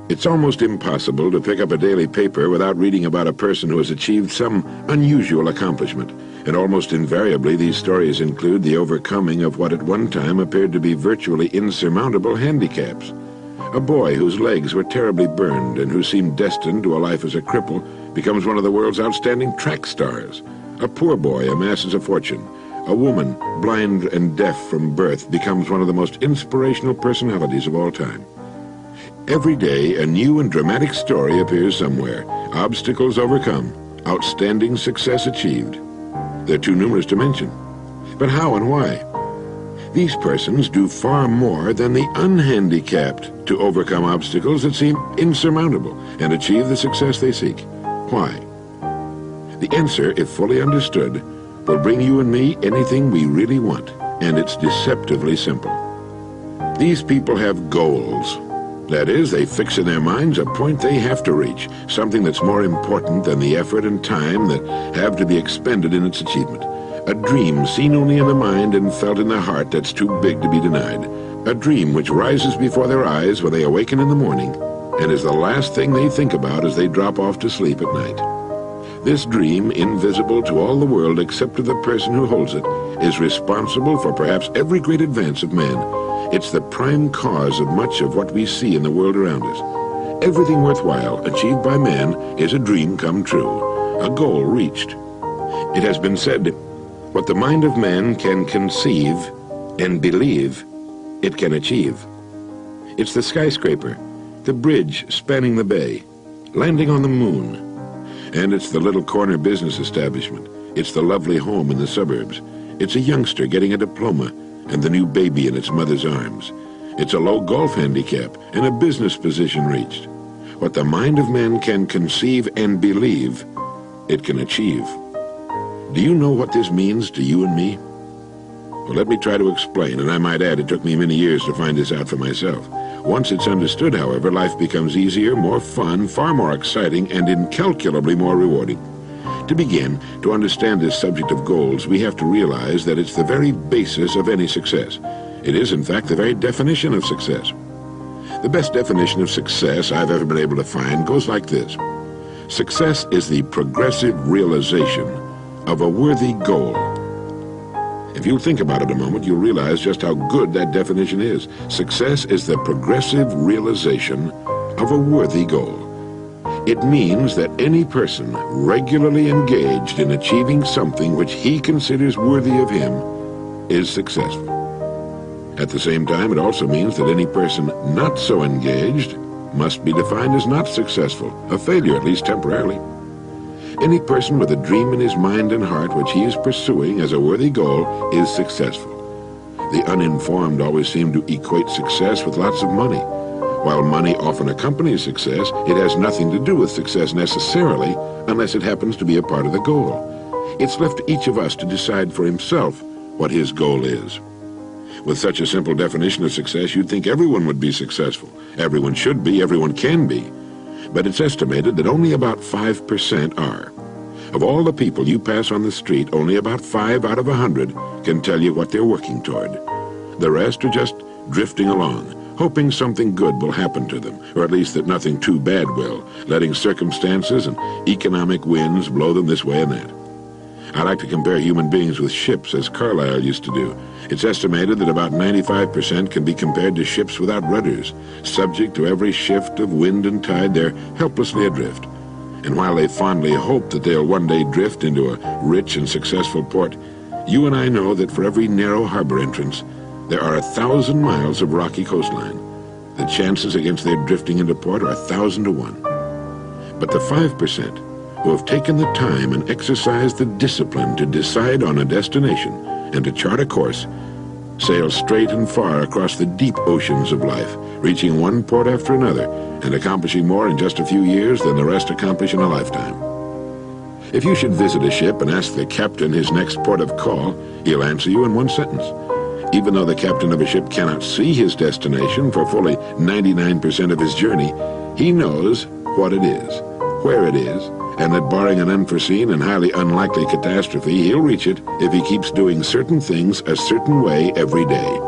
It's almost impossible to pick up a daily paper without reading about a person who has achieved some unusual accomplishment, and almost invariably these stories include the overcoming of what at one time appeared to be virtually insurmountable handicaps. A boy whose legs were terribly burned and who seemed destined to a life as a cripple becomes one of the world's outstanding track stars. A poor boy amasses a fortune. A woman, blind and deaf from birth, becomes one of the most inspirational personalities of all time. Every day, a new and dramatic story appears somewhere. Obstacles overcome, outstanding success achieved. They're too numerous to mention. But how and why? These persons do far more than the unhandicapped to overcome obstacles that seem insurmountable and achieve the success they seek. Why? The answer, if fully understood, will bring you and me anything we really want, and it's deceptively simple. These people have goals. That is, they fix in their minds a point they have to reach, something that's more important than the effort and time that have to be expended in its achievement. A dream seen only in the mind and felt in the heart that's too big to be denied. A dream which rises before their eyes when they awaken in the morning and is the last thing they think about as they drop off to sleep at night. This dream, invisible to all the world except to the person who holds it, is responsible for perhaps every great advance of man. It's the prime cause of much of what we see in the world around us. Everything worthwhile achieved by man is a dream come true, a goal reached. It has been said, what the mind of man can conceive and believe, it can achieve. It's the skyscraper, the bridge spanning the bay, landing on the moon. And it's the little corner business establishment. It's the lovely home in the suburbs. It's a youngster getting a diploma and the new baby in its mother's arms. It's a low golf handicap and a business position reached. What the mind of man can conceive and believe, it can achieve. Do you know what this means to you and me? Well, let me try to explain, and I might add it took me many years to find this out for myself. Once it's understood, however, life becomes easier, more fun, far more exciting, and incalculably more rewarding. To begin, to understand this subject of goals, we have to realize that it's the very basis of any success. It is, in fact, the very definition of success. The best definition of success I've ever been able to find goes like this. Success is the progressive realization of a worthy goal. If you think about it a moment, you'll realize just how good that definition is. Success is the progressive realization of a worthy goal. It means that any person regularly engaged in achieving something which he considers worthy of him is successful. At the same time, it also means that any person not so engaged must be defined as not successful, a failure at least temporarily. Any person with a dream in his mind and heart which he is pursuing as a worthy goal is successful. The uninformed always seem to equate success with lots of money. While money often accompanies success, it has nothing to do with success necessarily unless it happens to be a part of the goal. It's left to each of us to decide for himself what his goal is. With such a simple definition of success, you'd think everyone would be successful. Everyone should be, everyone can be. But it's estimated that only about 5% are. Of all the people you pass on the street, only about 5 out of 100 can tell you what they're working toward. The rest are just drifting along, hoping something good will happen to them, or at least that nothing too bad will, letting circumstances and economic winds blow them this way and that. I like to compare human beings with ships, as Carlyle used to do. It's estimated that about 95% can be compared to ships without rudders. Subject to every shift of wind and tide, they're helplessly adrift. And while they fondly hope that they'll one day drift into a rich and successful port, you and I know that for every narrow harbor entrance, there are 1,000 miles of rocky coastline. The chances against their drifting into port are 1,000 to 1. But the 5% who have taken the time and exercised the discipline to decide on a destination and to chart a course, sail straight and far across the deep oceans of life, reaching one port after another and accomplishing more in just a few years than the rest accomplish in a lifetime. If you should visit a ship and ask the captain his next port of call, he'll answer you in one sentence. Even though the captain of a ship cannot see his destination for fully 99% of his journey, he knows what it is, where it is, and that barring an unforeseen and highly unlikely catastrophe, he'll reach it if he keeps doing certain things a certain way every day.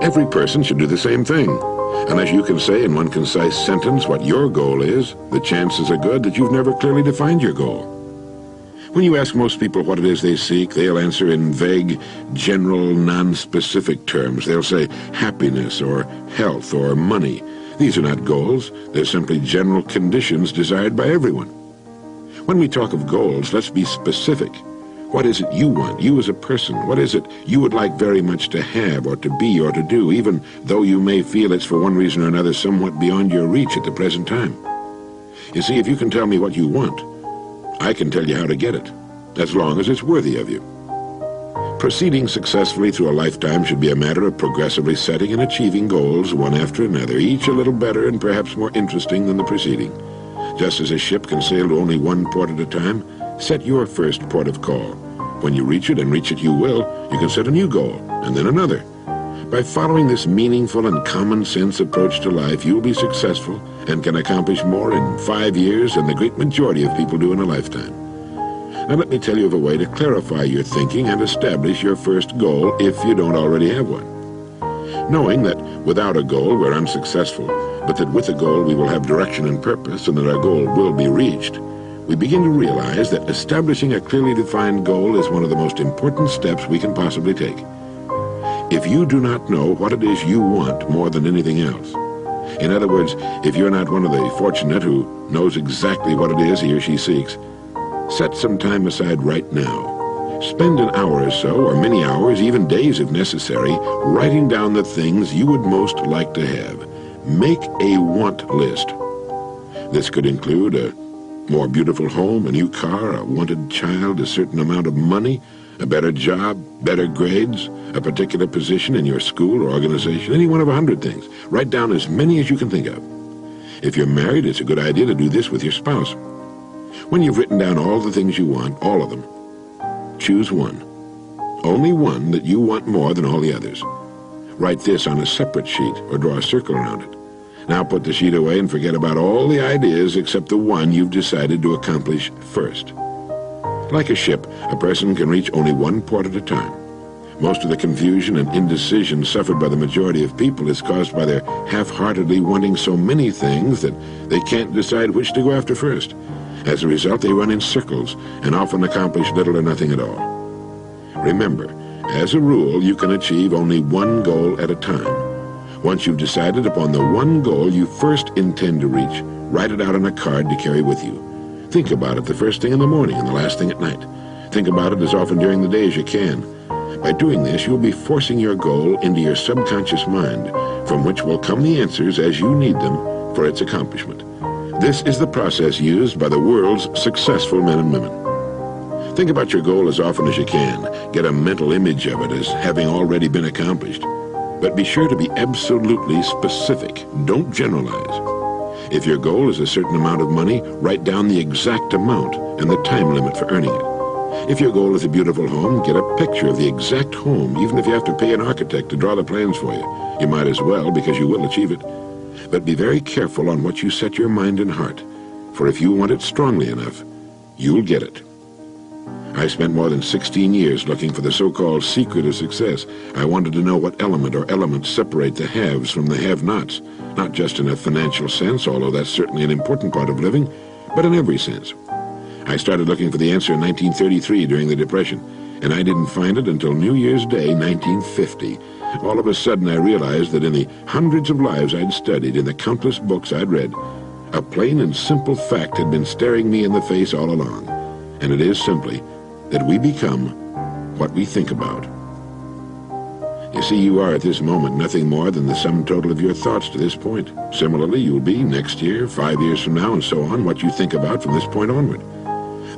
Every person should do the same thing. Unless you can say in one concise sentence what your goal is, the chances are good that you've never clearly defined your goal. When you ask most people what it is they seek, they'll answer in vague, general, non-specific terms. They'll say happiness or health or money. These are not goals. They're simply general conditions desired by everyone. When we talk of goals, let's be specific. What is it you want, you as a person? What is it you would like very much to have or to be or to do, even though you may feel it's for one reason or another somewhat beyond your reach at the present time? You see, if you can tell me what you want, I can tell you how to get it, as long as it's worthy of you. Proceeding successfully through a lifetime should be a matter of progressively setting and achieving goals one after another, each a little better and perhaps more interesting than the preceding. Just as a ship can sail to only one port at a time, set your first port of call. When you reach it, and reach it you will, you can set a new goal, and then another. By following this meaningful and common-sense approach to life, you'll be successful and can accomplish more in 5 years than the great majority of people do in a lifetime. Now let me tell you of a way to clarify your thinking and establish your first goal if you don't already have one. Knowing that without a goal we're unsuccessful, but that with a goal we will have direction and purpose and that our goal will be reached, we begin to realize that establishing a clearly defined goal is one of the most important steps we can possibly take. If you do not know what it is you want more than anything else, in other words, if you're not one of the fortunate who knows exactly what it is he or she seeks, set some time aside right now. Spend an hour or so, or many hours, even days if necessary, writing down the things you would most like to have. Make a want list. This could include a more beautiful home, a new car, a wanted child, a certain amount of money, a better job, better grades, a particular position in your school or organization, any one of 100 things. Write down as many as you can think of. If you're married, it's a good idea to do this with your spouse. When you've written down all the things you want, all of them, choose one. Only one that you want more than all the others. Write this on a separate sheet or draw a circle around it. Now put the sheet away and forget about all the ideas except the one you've decided to accomplish first. Like a ship, a person can reach only one port at a time. Most of the confusion and indecision suffered by the majority of people is caused by their half-heartedly wanting so many things that they can't decide which to go after first. As a result, they run in circles and often accomplish little or nothing at all. Remember, as a rule, you can achieve only one goal at a time. Once you've decided upon the one goal you first intend to reach, write it out on a card to carry with you. Think about it the first thing in the morning and the last thing at night. Think about it as often during the day as you can. By doing this, you'll be forcing your goal into your subconscious mind, from which will come the answers as you need them for its accomplishment. This is the process used by the world's successful men and women. Think about your goal as often as you can. Get a mental image of it as having already been accomplished. But be sure to be absolutely specific. Don't generalize. If your goal is a certain amount of money, write down the exact amount and the time limit for earning it. If your goal is a beautiful home, get a picture of the exact home, even if you have to pay an architect to draw the plans for you. You might as well, because you will achieve it. But be very careful on what you set your mind and heart, for if you want it strongly enough, you'll get it. I spent more than 16 years looking for the so-called secret of success. I wanted to know what element or elements separate the haves from the have-nots, not just in a financial sense, although that's certainly an important part of living, but in every sense. I started looking for the answer in 1933 during the Depression, and I didn't find it until New Year's Day, 1950. All of a sudden I realized that in the hundreds of lives I'd studied, in the countless books I'd read, a plain and simple fact had been staring me in the face all along, and it is simply that we become what we think about. You see, you are at this moment nothing more than the sum total of your thoughts to this point. Similarly, you'll be next year, 5 years from now, and so on, what you think about from this point onward.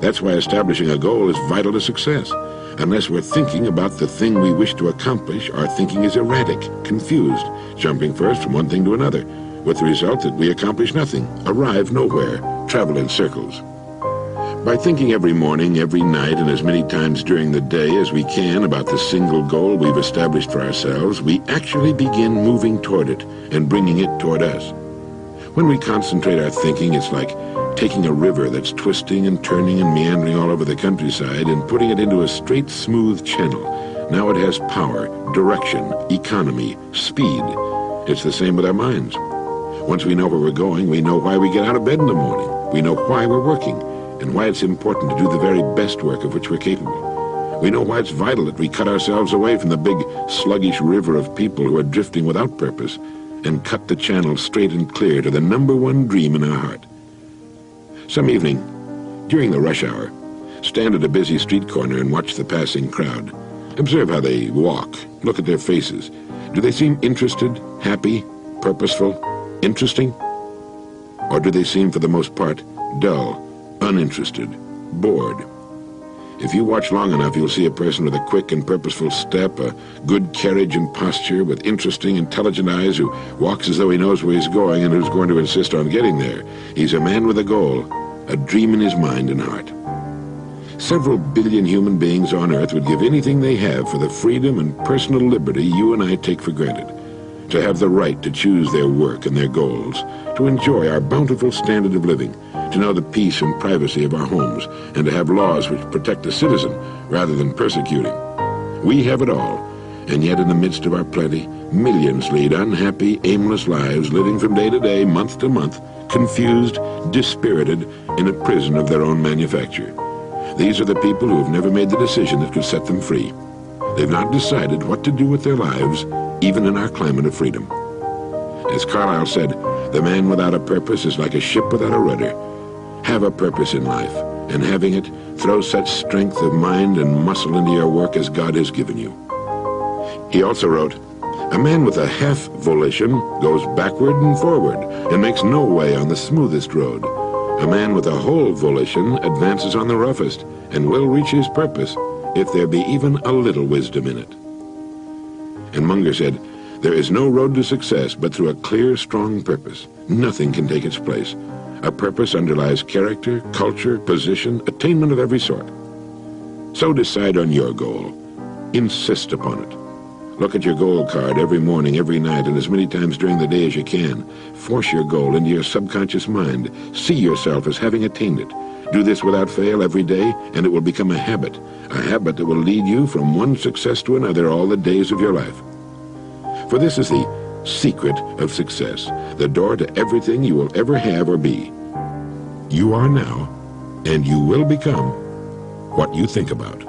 That's why establishing a goal is vital to success. Unless we're thinking about the thing we wish to accomplish, our thinking is erratic, confused, jumping first from one thing to another, with the result that we accomplish nothing, arrive nowhere, travel in circles. By thinking every morning, every night, and as many times during the day as we can about the single goal we've established for ourselves, we actually begin moving toward it and bringing it toward us. When we concentrate our thinking, it's like taking a river that's twisting and turning and meandering all over the countryside and putting it into a straight, smooth channel. Now it has power, direction, economy, speed. It's the same with our minds. Once we know where we're going, we know why we get out of bed in the morning. We know why we're working, and why it's important to do the very best work of which we're capable. We know why it's vital that we cut ourselves away from the big, sluggish river of people who are drifting without purpose, and cut the channel straight and clear to the #1 dream in our heart. Some evening, during the rush hour, stand at a busy street corner and watch the passing crowd. Observe how they walk. Look at their faces. Do they seem interested, happy, purposeful, interesting? Or do they seem, for the most part, dull, uninterested, bored? If you watch long enough, you'll see a person with a quick and purposeful step, a good carriage and posture, with interesting, intelligent eyes, who walks as though he knows where he's going and who's going to insist on getting there. He's a man with a goal, a dream in his mind and heart. Several billion human beings on Earth would give anything they have for the freedom and personal liberty you and I take for granted. To have the right to choose their work and their goals, to enjoy our bountiful standard of living, to know the peace and privacy of our homes, and to have laws which protect the citizen rather than persecute him. We have it all, and yet in the midst of our plenty, millions lead unhappy, aimless lives, living from day to day, month to month, confused, dispirited, in a prison of their own manufacture. These are the people who have never made the decision that could set them free. They've not decided what to do with their lives, even in our climate of freedom. As Carlyle said, the man without a purpose is like a ship without a rudder. Have a purpose in life, and having it, throw such strength of mind and muscle into your work as God has given you. He also wrote, "A man with a half volition goes backward and forward, and makes no way on the smoothest road. A man with a whole volition advances on the roughest, and will reach his purpose, if there be even a little wisdom in it." And Munger said, "There is no road to success but through a clear, strong purpose. Nothing can take its place. A purpose underlies character, culture, position, attainment of every sort. So decide on your goal. Insist upon it. Look at your goal card every morning, every night, and as many times during the day as you can. Force your goal into your subconscious mind. See yourself as having attained it. Do this without fail every day, and it will become a habit that will lead you from one success to another all the days of your life. For this is the secret of success, the door to everything you will ever have or be. You are now, and you will become, what you think about."